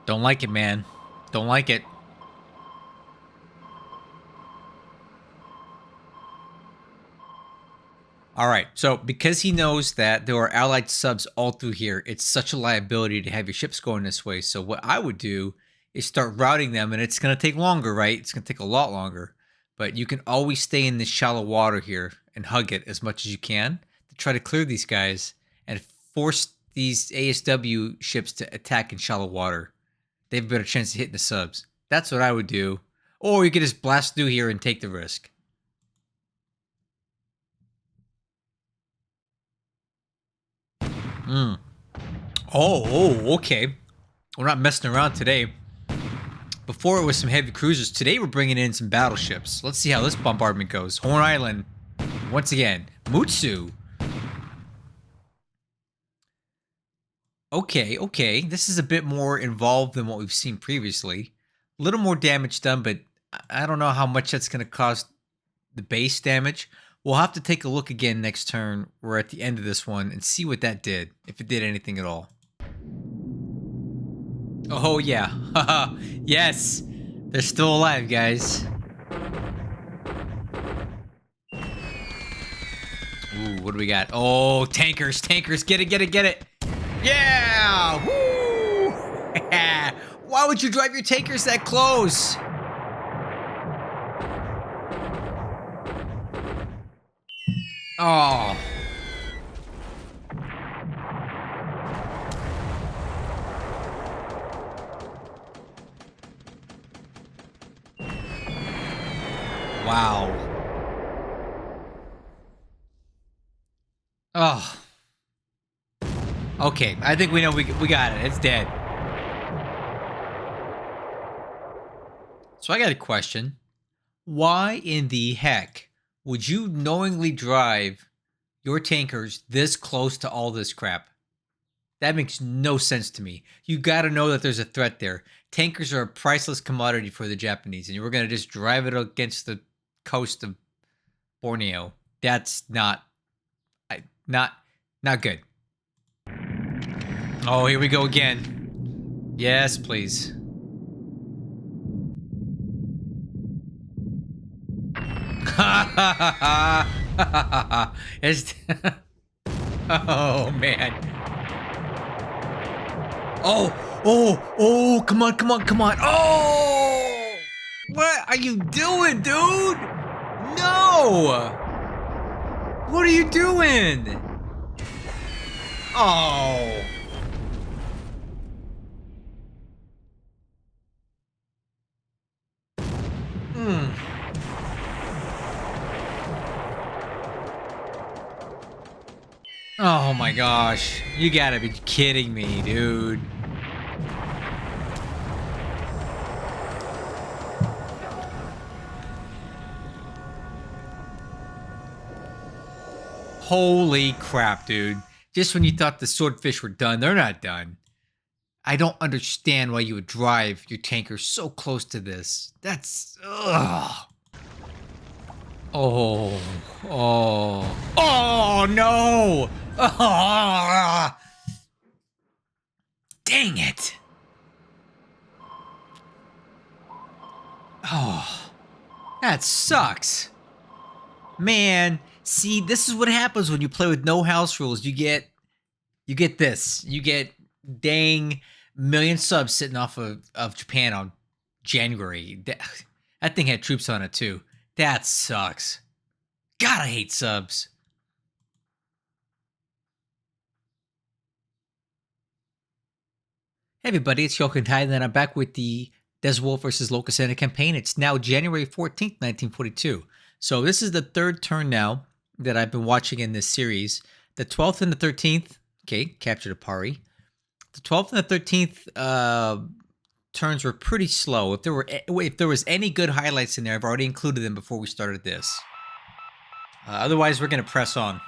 Don't like it, man. Don't like it. All right, so because he knows that there are allied subs all through here, it's such a liability to have your ships going this way. So what I would do is start routing them, and it's going to take longer, right? It's going to take a lot longer, but you can always stay in this shallow water here and hug it as much as you can to try to clear these guys and force these ASW ships to attack in shallow water. They have a better chance of hitting the subs. That's what I would do. Or you could just blast through here and take the risk. Hmm. Okay. We're not messing around today. Before it was some heavy cruisers. Today we're bringing in some battleships. Let's see how this bombardment goes. Horn Island. Once again. Mutsu. Okay. This is a bit more involved than what we've seen previously. A little more damage done, but I don't know how much that's going to cause the base damage. We'll have to take a look again next turn. We're at the end of this one and see what that did. If it did anything at all. Oh, yeah. Haha. Yes. They're still alive, guys. Ooh, what do we got? Oh, tankers. Get it. Yeah! Woo! Why would you drive your tankers that close? Oh. Wow. Oh. Okay, I think we know we got it. It's dead. So I got a question. Why in the heck would you knowingly drive your tankers this close to all this crap? That makes no sense to me. You got to know that there's a threat there. Tankers are a priceless commodity for the Japanese, and you were going to just drive it against the coast of Borneo. That's not good. Oh, here we go again. Yes, please. Ha ha ha ha! It's oh man. Oh! Come on! Oh! What are you doing, dude? No! What are you doing? Oh! Hmm. Oh my gosh. You gotta be kidding me, dude. Holy crap, dude. Just when you thought the swordfish were done, they're not done. I don't understand why you would drive your tanker so close to this. That's... Ugh. Oh. Oh, no! Oh, dang it! Oh, that sucks. Man, see, this is what happens when you play with no house rules. You get this. You get dang million subs sitting off of Japan on January. That thing had troops on it too. That sucks. God, I hate subs. Hey everybody, it's Yoken Tai, and I'm back with the Deswolf versus Loka Center campaign. It's now January 14th, 1942. So this is the third turn now that I've been watching in this series. The 12th and the 13th, okay, captured a Pari. The 12th and the 13th turns were pretty slow. If there was any good highlights in there, I've already included them before we started this. Otherwise, we're going to press on.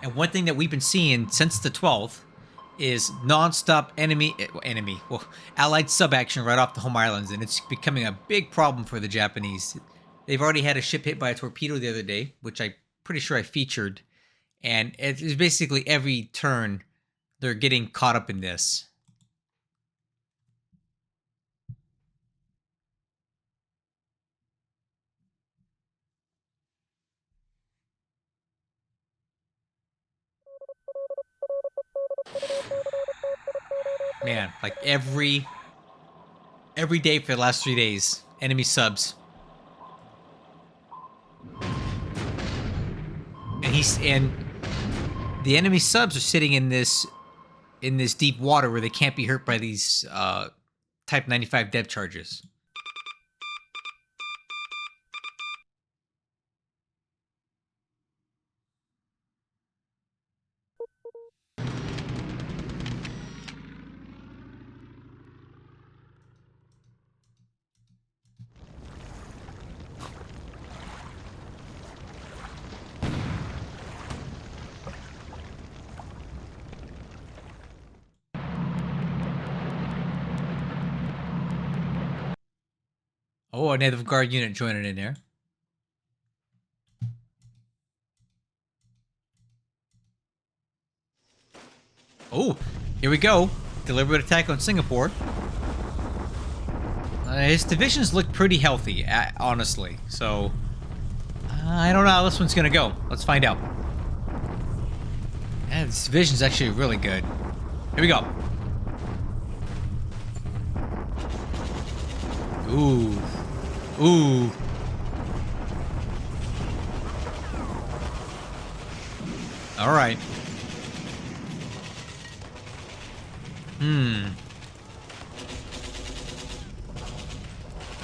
And one thing that we've been seeing since the 12th is non-stop allied sub-action right off the home islands, and it's becoming a big problem for the Japanese. They've already had a ship hit by a torpedo the other day, which I'm pretty sure I featured, and it's basically every turn they're getting caught up in this. Man, like every day for the last 3 days, enemy subs. And the enemy subs are sitting in this deep water where they can't be hurt by these Type 95 depth charges. Oh, a Native Guard unit joining in there. Oh, here we go. Deliberate attack on Singapore. His divisions look pretty healthy, honestly. So, I don't know how this one's going to go. Let's find out. Yeah, this division's actually really good. Here we go. Ooh. Ooh. All right.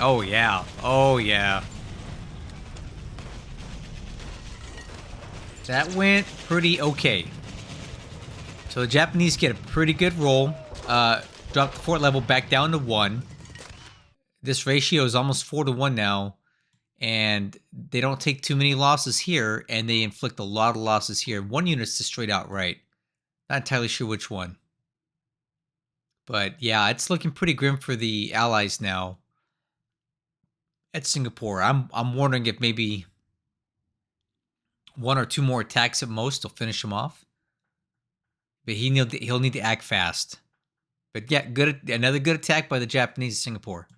Oh, yeah. Oh, yeah. That went pretty okay. So the Japanese get a pretty good roll. Drop the fort level back down to 1. This ratio is almost 4-1 now. And they don't take too many losses here, and they inflict a lot of losses here. One unit's destroyed outright. Not entirely sure which one. But yeah, it's looking pretty grim for the Allies now at Singapore. I'm wondering if maybe 1 or 2 more attacks at most will finish him off. But he'll need to act fast. But yeah, another good attack by the Japanese at Singapore.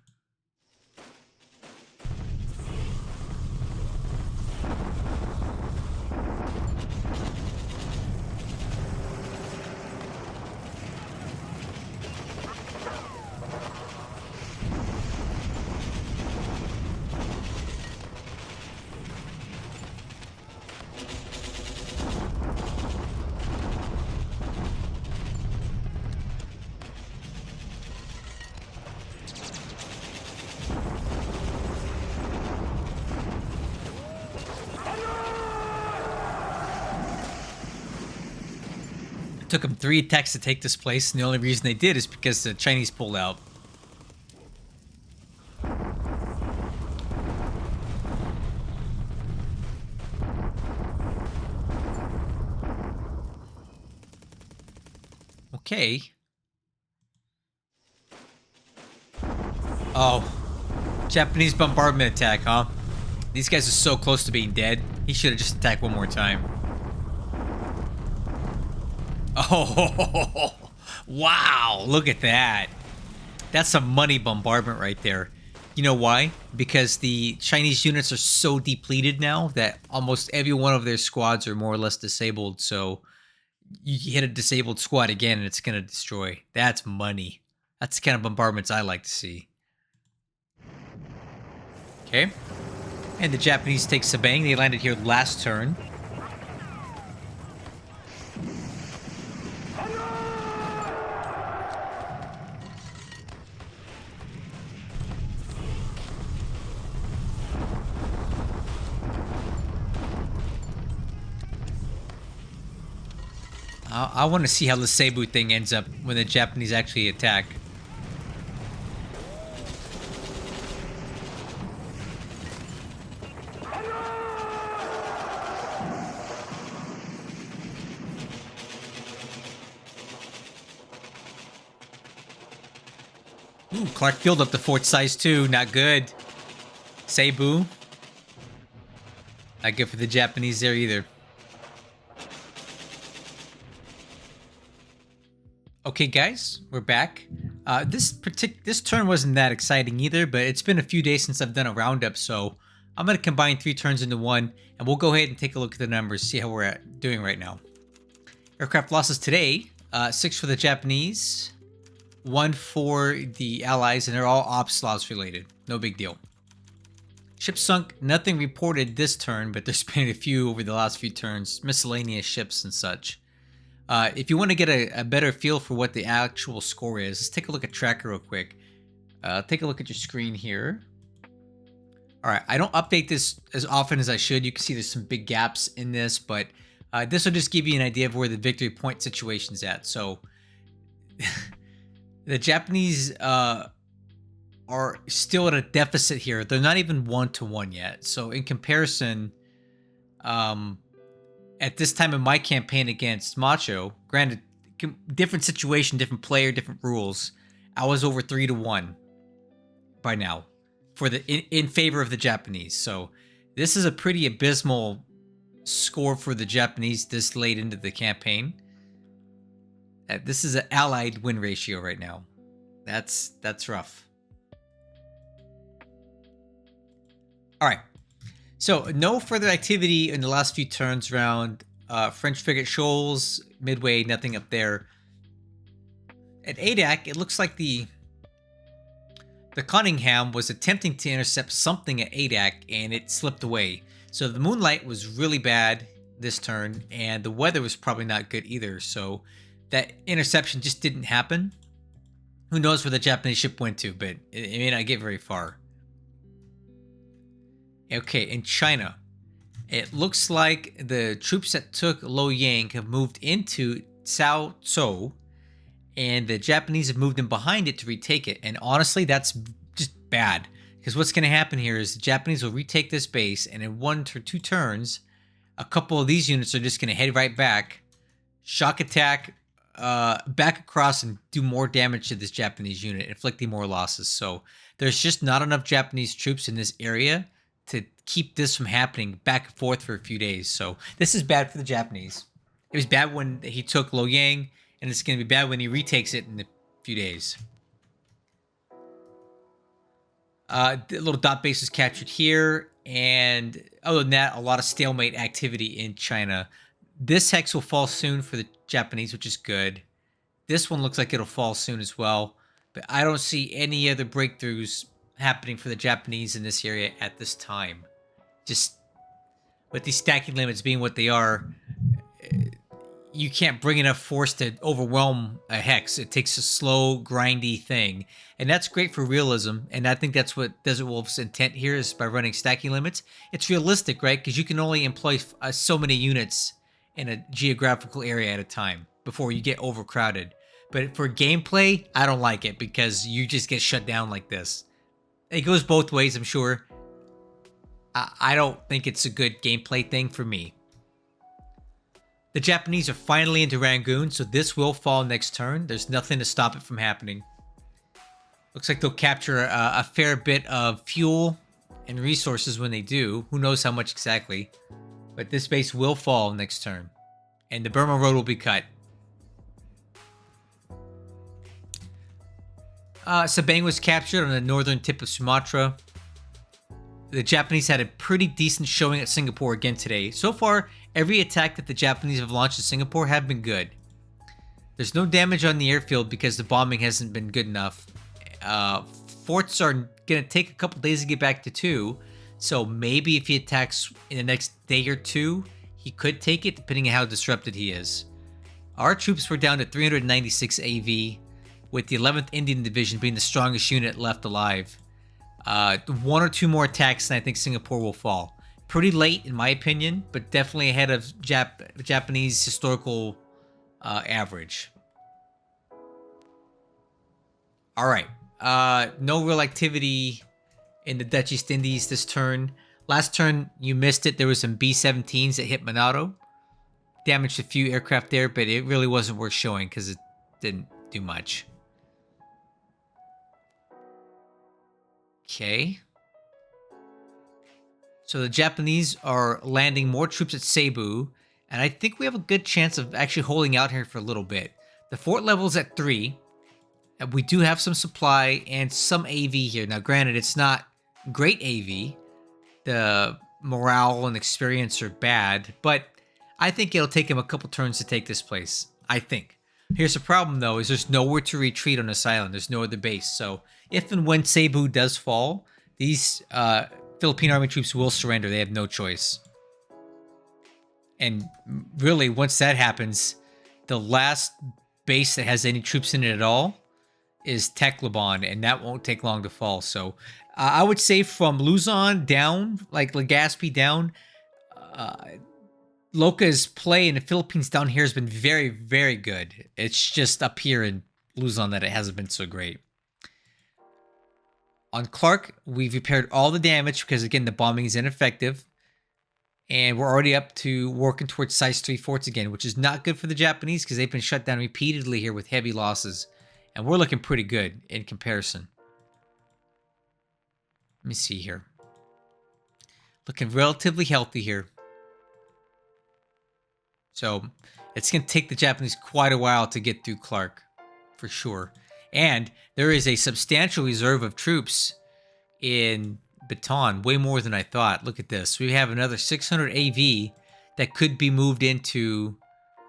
Took them 3 attacks to take this place, and the only reason they did is because the Chinese pulled out. Okay. Oh. Japanese bombardment attack, huh? These guys are so close to being dead. He should have just attacked one more time. Oh, wow. Look at that. That's some money bombardment right there. You know why? Because the Chinese units are so depleted now that almost every one of their squads are more or less disabled. So you hit a disabled squad again and it's going to destroy. That's money. That's the kind of bombardments I like to see. Okay. And the Japanese take Sabang. They landed here last turn. I want to see how the Seibu thing ends up when the Japanese actually attack. Ooh, Clark Field up to fort size 2. Not good. Seibu. Not good for the Japanese there either. Okay, guys, we're back. This turn wasn't that exciting either, but it's been a few days since I've done a roundup, so I'm gonna combine 3 turns into one, and we'll go ahead and take a look at the numbers, see how we're doing right now. Aircraft losses today: 6 for the Japanese, 1 for the Allies, and they're all ops loss related. No big deal. Ships sunk, nothing reported this turn, but there's been a few over the last few turns, miscellaneous ships and such. If you want to get a better feel for what the actual score is, let's take a look at tracker real quick. Take a look at your screen here. All right, I don't update this as often as I should. You can see there's some big gaps in this, but this will just give you an idea of where the victory point situation's at. So the Japanese are still at a deficit here. They're not even 1-1 yet. So in comparison, at this time in my campaign against Macho, granted, different situation, different player, different rules, I was over 3-1 by now for in favor of the Japanese. So this is a pretty abysmal score for the Japanese this late into the campaign. This is an allied win ratio right now. That's rough. All right. So, no further activity in the last few turns around French frigate shoals, Midway, nothing up there. At Adak, it looks like the Cunningham was attempting to intercept something at Adak, and it slipped away. So the moonlight was really bad this turn, and the weather was probably not good either. So that interception just didn't happen. Who knows where the Japanese ship went to, but it may not get very far. Okay, in China, it looks like the troops that took Loyang have moved into Cao Zhou, and the Japanese have moved in behind it to retake it. And honestly, that's just bad, because what's going to happen here is the Japanese will retake this base, and in 1 or 2 turns, a couple of these units are just going to head right back, shock attack, back across, and do more damage to this Japanese unit, inflicting more losses. So there's just not enough Japanese troops in this area to keep this from happening back and forth for a few days. So this is bad for the Japanese. It was bad when he took Loyang, and it's going to be bad when he retakes it in a few days. The little dot base was captured here, and other than that, a lot of stalemate activity in China. This hex will fall soon for the Japanese, which is good. This one looks like it'll fall soon as well, but I don't see any other breakthroughs happening for the Japanese in this area at this time. Just with these stacking limits being what they are, you can't bring enough force to overwhelm a hex. It takes a slow, grindy thing, and that's great for realism. And I think that's what Desert Wolf's intent here is by running stacking limits. It's realistic, right? Because you can only employ so many units in a geographical area at a time before you get overcrowded. But for gameplay, I don't like it because you just get shut down like this. It goes both ways, I'm sure. I don't think it's a good gameplay thing for me. The Japanese are finally into Rangoon, so this will fall next turn. There's nothing to stop it from happening. Looks like they'll capture a fair bit of fuel and resources when they do. Who knows how much exactly. But this base will fall next turn. And the Burma Road will be cut. Sabang was captured on the northern tip of Sumatra. The Japanese had a pretty decent showing at Singapore again today. So far, every attack that the Japanese have launched at Singapore have been good. There's no damage on the airfield because the bombing hasn't been good enough. Forts are going to take a couple days to get back to 2. So maybe if he attacks in the next day or 2, he could take it, depending on how disrupted he is. Our troops were down to 396 AV, with the 11th Indian Division being the strongest unit left alive. 1 or 2 more attacks, and I think Singapore will fall. Pretty late, in my opinion, but definitely ahead of Japanese historical average. All right. No real activity in the Dutch East Indies this turn. Last turn, you missed it. There was some B-17s that hit Manado. Damaged a few aircraft there, but it really wasn't worth showing because it didn't do much. Okay. So the Japanese are landing more troops at Cebu, and I think we have a good chance of actually holding out here for a little bit. The fort level's at 3. And we do have some supply and some AV here. Now, granted, it's not great AV. The morale and experience are bad, but I think it'll take him a couple turns to take this place. I think. Here's the problem, though, is there's nowhere to retreat on this island. There's no other base. So if and when Cebu does fall, these Philippine army troops will surrender. They have no choice. And really, once that happens, the last base that has any troops in it at all is Tacloban, and that won't take long to fall. So I would say from Luzon down, like Legazpi down, Loka's play in the Philippines down here has been very, very good. It's just up here in Luzon that it hasn't been so great. On Clark, we've repaired all the damage because, again, the bombing is ineffective. And we're already up to working towards size 3 forts again, which is not good for the Japanese because they've been shut down repeatedly here with heavy losses. And we're looking pretty good in comparison. Let me see here. Looking relatively healthy here. So it's going to take the Japanese quite a while to get through Clark, for sure. And there is a substantial reserve of troops in Bataan, way more than I thought. Look at this. We have another 600 AV that could be moved into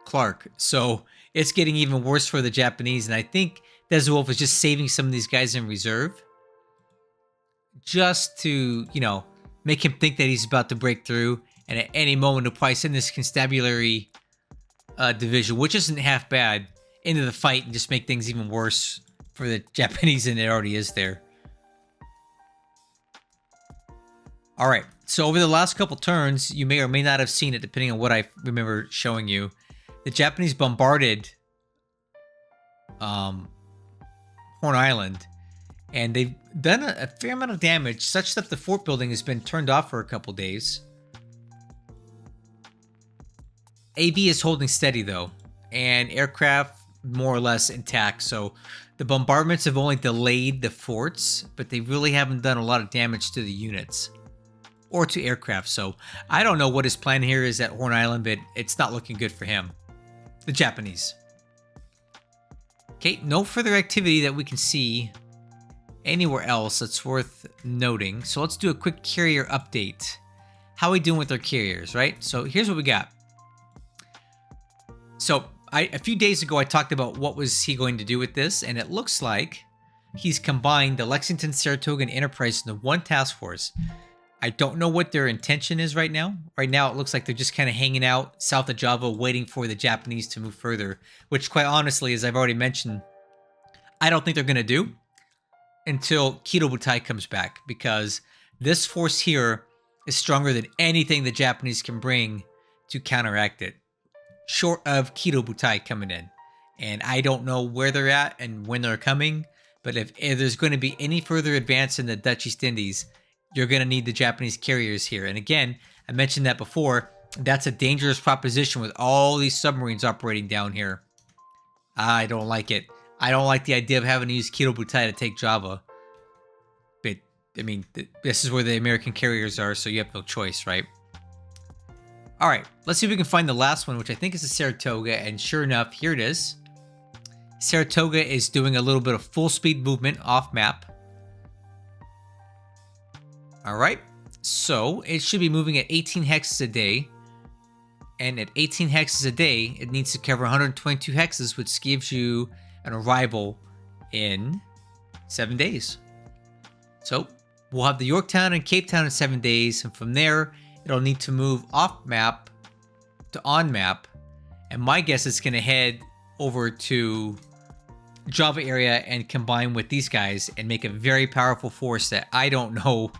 Clark. So it's getting even worse for the Japanese. And I think Deswolf is just saving some of these guys in reserve just to, you know, make him think that he's about to break through. And at any moment, he'll probably send this constabulary division, which isn't half bad, into the fight and just make things even worse for the Japanese than it already is there. All right, so over the last couple turns, you may or may not have seen it, depending on what I remember showing you. The Japanese bombarded Horn Island, and they've done a fair amount of damage, such that the fort building has been turned off for a couple days. AV is holding steady, though, and aircraft more or less intact. So the bombardments have only delayed the forts, but they really haven't done a lot of damage to the units or to aircraft. So I don't know what his plan here is at Horn Island, but it's not looking good for him. The Japanese. Okay, no further activity that we can see anywhere else that's worth noting. So let's do a quick carrier update. How are we doing with our carriers, right? So here's what we got. So a few days ago, I talked about what was he going to do with this, and it looks like he's combined the Lexington, Saratoga, and Enterprise into one task force. I don't know what their intention is right now. Right now, it looks like they're just kind of hanging out south of Java, waiting for the Japanese to move further, which quite honestly, as I've already mentioned, I don't think they're going to do until Kido Butai comes back, because this force here is stronger than anything the Japanese can bring to counteract it, short of Kido Butai coming in. And I don't know where they're at and when they're coming, but if there's going to be any further advance in the Dutch East Indies, you're going to need the Japanese carriers here. And again, I mentioned that before, that's a dangerous proposition with all these submarines operating down here. I don't like it. I don't like the idea of having to use Kido Butai to take Java. But, I mean, this is where the American carriers are, so you have no choice, right? All right, let's see if we can find the last one, which I think is the Saratoga, and sure enough, here it is. Saratoga is doing a little bit of full speed movement off map. All right, so it should be moving at 18 hexes a day, and at 18 hexes a day, it needs to cover 122 hexes, which gives you an arrival in 7 days. So we'll have the Yorktown and Cape Town in 7 days, and from there, it'll need to move off map to on map, and my guess is going to head over to Java area and combine with these guys and make a very powerful force that I don't know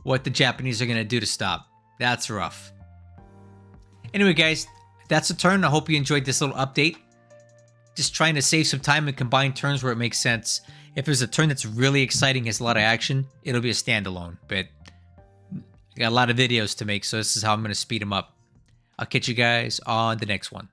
what the Japanese are going to do to stop. That's rough. Anyway, guys, that's a turn. I hope you enjoyed this little update. Just trying to save some time and combine turns where it makes sense. If there's a turn that's really exciting, has a lot of action, it'll be a standalone, but I got a lot of videos to make, so this is how I'm going to speed them up. I'll catch you guys on the next one.